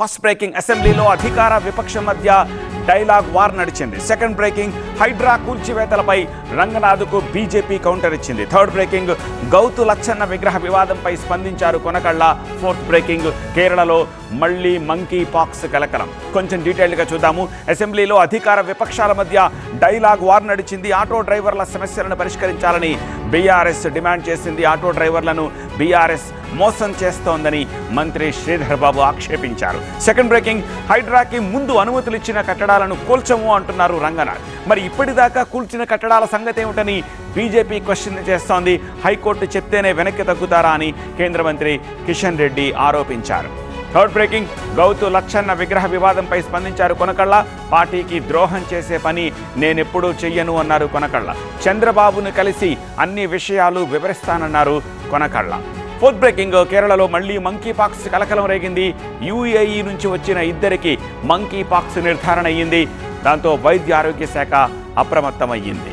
First breaking అసెంబ్లీలో అధికార విపక్షం మధ్య డైలాగ్ వార్ నడిచింది. సెకండ్ బ్రేకింగ్ హైడ్రా కూల్చివేతలపై రంగనాథ్కు బీజేపీ కౌంటర్ ఇచ్చింది. థర్డ్ బ్రేకింగ్ గౌతు లచ్చన్న విగ్రహ వివాదంపై స్పందించారు కొనకళ్ళ. ఫోర్త్ బ్రేకింగ్ కేరళలో మళ్లీ మంకీ పాక్స్ కలకలం. కొంచెం డీటెయిల్గా చూద్దాము. అసెంబ్లీలో అధికార విపక్షాల మధ్య డైలాగ్ వార్ నడిచింది. ఆటో డ్రైవర్ల సమస్యలను పరిష్కరించాలని బీఆర్ఎస్ డిమాండ్ చేసింది. ఆటో డ్రైవర్లను బీఆర్ఎస్ మోసం చేస్తోందని మంత్రి శ్రీధర్ బాబు ఆక్షేపించారు. సెకండ్ బ్రేకింగ్ హైడ్రాకి ముందు అనుమతులు ఇచ్చిన కట్టడాలను కూల్చము అంటున్నారు రంగనాథ్. మరి ఇప్పటిదాకా కూల్చిన కట్టడాల సంగతి ఏమిటని బీజేపీ క్వశ్చన్ చేస్తోంది. హైకోర్టు చెప్తేనే వెనక్కి తగ్గుతారా అని కేంద్ర మంత్రి కిషన్ రెడ్డి ఆరోపించారు. థర్డ్ బ్రేకింగ్ గౌతు లచ్చన్న విగ్రహ వివాదంపై స్పందించారు కొనకళ్ళ. పార్టీకి ద్రోహం చేసే పని నేనెప్పుడూ చెయ్యను అన్నారు కొనకళ్ళ. చంద్రబాబును కలిసి అన్ని విషయాలు వివరిస్తానన్నారు కొనకళ్ళ. ఫోర్త్ బ్రేకింగ్ కేరళలో మళ్లీ మంకీ పాక్స్ కలకలం రేగింది. యూఏఈ నుంచి వచ్చిన ఇద్దరికి మంకీ పాక్స్ నిర్ధారణ అయ్యింది. దాంతో వైద్య ఆరోగ్య శాఖ అప్రమత్తమయ్యింది.